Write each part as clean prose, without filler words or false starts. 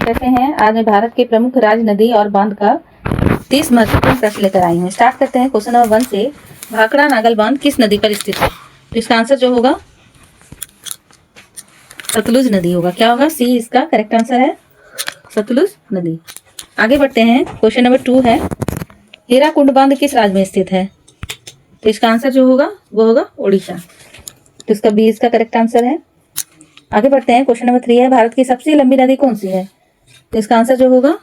कैसे हैं? आज मैं भारत के प्रमुख राज नदी और बांध का 30 महत्वपूर्ण प्रश्न लेकर आई हूँ। स्टार्ट करते हैं क्वेश्चन नंबर 1 से। भाखड़ा नागल बांध किस नदी पर स्थित है? तो इसका आंसर जो होगा सतलुज नदी होगा। क्या होगा? सी इसका करेक्ट आंसर है, सतलुज नदी। आगे बढ़ते हैं। क्वेश्चन नंबर 2 है, हीराकुंड बांध किस राज्य में स्थित है? तो इसका आंसर जो होगा वो होगा उड़ीसा। तो इसका बी इसका करेक्ट आंसर है। आगे बढ़ते हैं। क्वेश्चन नंबर 3 है, भारत की सबसे लंबी नदी कौन सी है? तो इसका आंसर जो होगा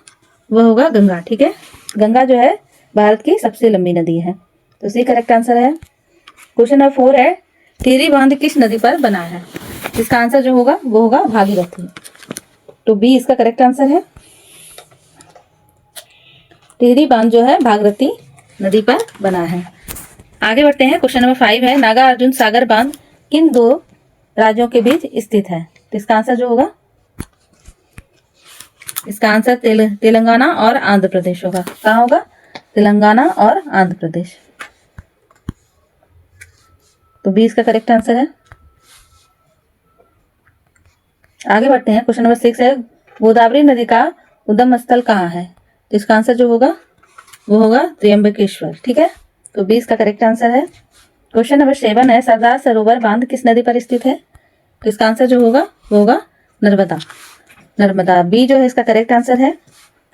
वह होगा गंगा। ठीक है, गंगा जो है भारत की सबसे लंबी नदी है, तो सी करेक्ट आंसर है। क्वेश्चन नंबर 4 है, टिहरी बांध किस नदी पर बना है? इसका आंसर जो होगा वो होगा भागीरथी। तो बी इसका करेक्ट आंसर है। टिहरी बांध जो है भागीरथी नदी पर बना है। आगे बढ़ते हैं। क्वेश्चन नंबर 5 है, नागा अर्जुन सागर बांध किन दो राज्यों के बीच स्थित है? तो इसका आंसर जो होगा, इसका आंसर तेलंगाना और आंध्र प्रदेश होगा। कहाँ होगा? तेलंगाना और आंध्र प्रदेश। तो बी इसका करेक्ट आंसर है। आगे बढ़ते हैं। क्वेश्चन नंबर 6 है, गोदावरी नदी का उद्गम स्थल कहाँ है? तो इसका आंसर जो होगा वो होगा त्र्यंबकेश्वर। ठीक है, तो बी इसका करेक्ट आंसर है। क्वेश्चन नंबर 7 है, सरदार सरोवर बांध किस नदी पर स्थित है? तो इसका आंसर जो होगा वो होगा नर्मदा। नर्मदा, बी जो है इसका करेक्ट आंसर है।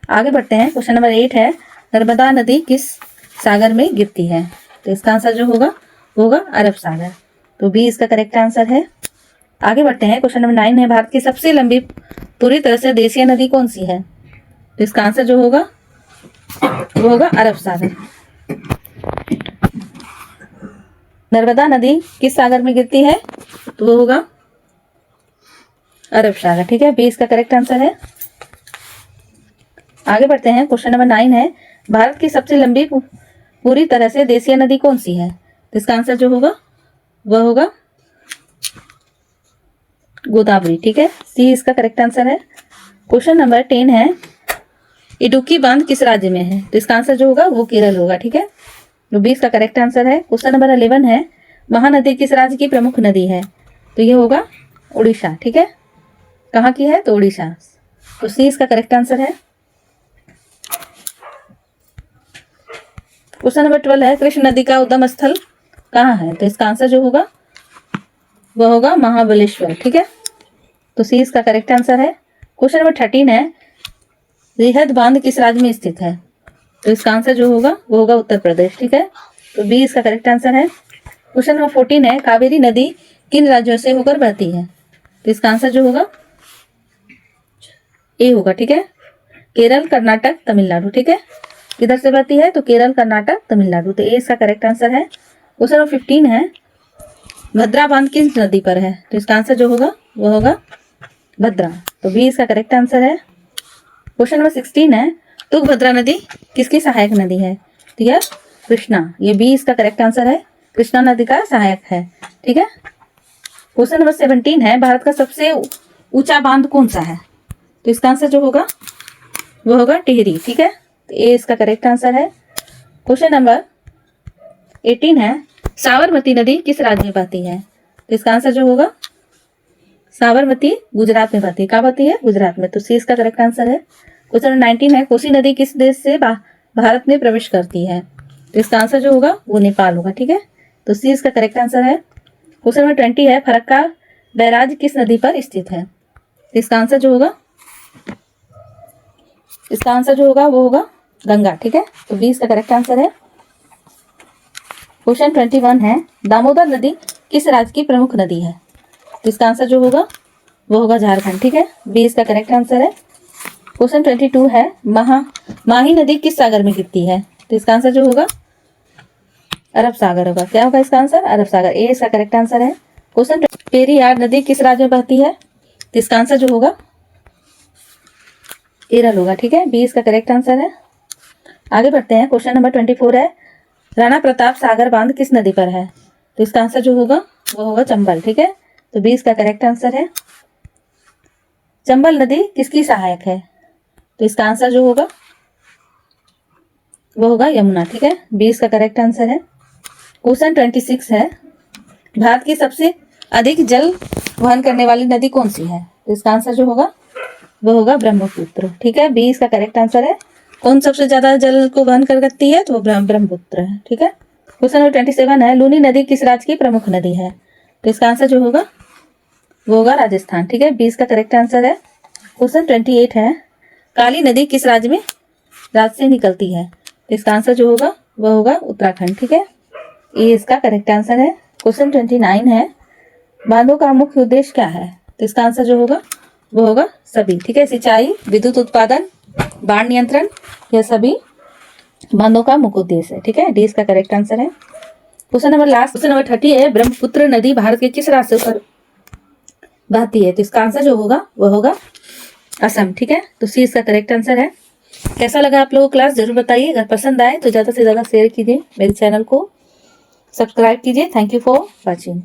आगे बढ़ते हैं। क्वेश्चन नंबर 8 है, नर्मदा नदी किस सागर में गिरती है? तो इसका आंसर जो होगा वो होगा अरब सागर। तो बी इसका करेक्ट आंसर है। आगे बढ़ते हैं। क्वेश्चन नंबर 9 है, भारत की सबसे लंबी पूरी तरह से देशीय नदी कौन सी है? तो इसका आंसर जो होगा वो होगा अरब सागर। नर्मदा नदी किस सागर में गिरती है? तो वो होगा अरब सागर। ठीक है, बी इसका करेक्ट आंसर है। आगे बढ़ते हैं। क्वेश्चन नंबर 9 है, भारत की सबसे लंबी पूरी तरह से देशीय नदी कौन सी है? तो इसका आंसर जो होगा वह होगा गोदावरी। ठीक है, सी इसका करेक्ट आंसर है। क्वेश्चन नंबर 10 है, इडुक्की बांध किस राज्य में है? तो इसका आंसर जो होगा वो केरल होगा। ठीक है, तो बी इसका करेक्ट आंसर है। क्वेश्चन नंबर 11 है, महानदी किस राज्य की प्रमुख नदी है? तो ये होगा उड़ीसा। ठीक है, कहाँ की है? तो उड़ीसा। तो सी इसका करेक्ट आंसर है। क्वेश्चन नंबर 12 है, कृष्ण नदी का उद्गम स्थल कहाँ है? तो इसका आंसर जो होगा वह होगा महाबलेश्वर। ठीक है, तो सी इसका करेक्ट आंसर है। क्वेश्चन नंबर 13 है, रिहद बांध किस राज्य में स्थित है? तो इसका आंसर जो होगा वो होगा उत्तर प्रदेश। ठीक है, तो बी इसका करेक्ट आंसर है। क्वेश्चन नंबर 14 है, कावेरी नदी किन राज्यों से होकर बहती है? तो इसका आंसर जो होगा ए होगा। ठीक है, केरल, कर्नाटक, तमिलनाडु। ठीक है, किधर से बहती है? तो केरल, कर्नाटक, तमिलनाडु। तो ए इसका करेक्ट आंसर है। क्वेश्चन नंबर 15 है, भद्रा बांध किस नदी पर है? तो इसका आंसर जो होगा वो होगा भद्रा। तो बी इसका करेक्ट आंसर है। क्वेश्चन नंबर 16 है, तुंगभद्रा नदी किसकी सहायक नदी है? तो यह कृष्णा। ये बी इसका करेक्ट आंसर है, कृष्णा नदी का सहायक है। ठीक है, क्वेश्चन नंबर 17 है, भारत का सबसे ऊंचा बांध कौन सा है? तो इसका आंसर जो होगा वो होगा टिहरी। ठीक है, तो ए इसका करेक्ट आंसर है। क्वेश्चन नंबर 18 है, साबरमती नदी किस राज्य में बहती है? तो इसका आंसर जो होगा साबरमती गुजरात में बहती है। कहाँ बहती है? गुजरात में। तो सी इसका करेक्ट आंसर है। क्वेश्चन नंबर 19 है, कोसी नदी किस देश से भारत में प्रवेश करती है? तो इसका आंसर जो होगा वो नेपाल होगा। ठीक है, तो सी इसका करेक्ट आंसर है। क्वेश्चन नंबर 20 है, फरक्का बैराज किस नदी पर स्थित है? तो इसका आंसर जो होगा वो होगा गंगा। ठीक है, तो बी इसका करेक्ट आंसर है। क्वेश्चन 21 है, दामोदर नदी किस राज्य की प्रमुख नदी है? तो इसका आंसर जो होगा वो होगा झारखंड। ठीक है, बी इसका करेक्ट आंसर है। क्वेश्चन 22 है, माही नदी किस सागर में गिरती है? तो इसका आंसर जो होगा अरब सागर होगा। क्या होगा इसका आंसर? अरब सागर। ए इसका करेक्ट आंसर है। क्वेश्चन, पेरियार नदी किस राज्य में बहती है? तो इसका आंसर जो होगा केरल होगा। ठीक है, बी इसका करेक्ट आंसर है। आगे बढ़ते हैं। क्वेश्चन नंबर 24 है, राणा प्रताप सागर बांध किस नदी पर है? तो इसका आंसर जो होगा वो होगा चंबल। ठीक है, तो बी इसका करेक्ट आंसर है। चंबल नदी किसकी सहायक है? तो इसका आंसर जो होगा वो होगा यमुना। ठीक है, बी इसका करेक्ट आंसर है। क्वेश्चन 26 है, भारत की सबसे अधिक जल वहन करने वाली नदी कौन सी है? तो इसका आंसर जो होगा वो होगा ब्रह्मपुत्र। ठीक है, बी इसका करेक्ट आंसर है। कौन सबसे ज्यादा जल को वहन कर सकती है? तो वो ब्रह्मपुत्र है। ठीक है, क्वेश्चन नंबर 27 है, लूनी नदी किस राज्य की प्रमुख नदी है? तो इसका आंसर जो होगा वो होगा राजस्थान। ठीक है, बी इसका करेक्ट आंसर है। क्वेश्चन 28 है, काली नदी किस राज्य से निकलती है? तो इसका आंसर जो होगा वो होगा उत्तराखंड। ठीक है, ये इसका करेक्ट आंसर है। क्वेश्चन 29 है, बांधों का मुख्य उद्देश्य क्या है? तो इसका आंसर जो होगा वो होगा सभी। ठीक है, सिंचाई, विद्युत उत्पादन, बाढ़ नियंत्रण, यह सभी बांधों का मुख्य उद्देश्य है। ठीक है, डी इसका करेक्ट आंसर है। क्वेश्चन नंबर 30 है, ब्रह्मपुत्र नदी भारत के किस राज्य से बहती है? तो इसका आंसर जो होगा वो होगा असम। ठीक है, तो सी इसका करेक्ट आंसर है। कैसा लगा आप लोगों को क्लास जरूर बताइए। अगर पसंद आए तो ज्यादा से ज्यादा शेयर कीजिए, मेरे चैनल को सब्सक्राइब कीजिए। Thank you for watching.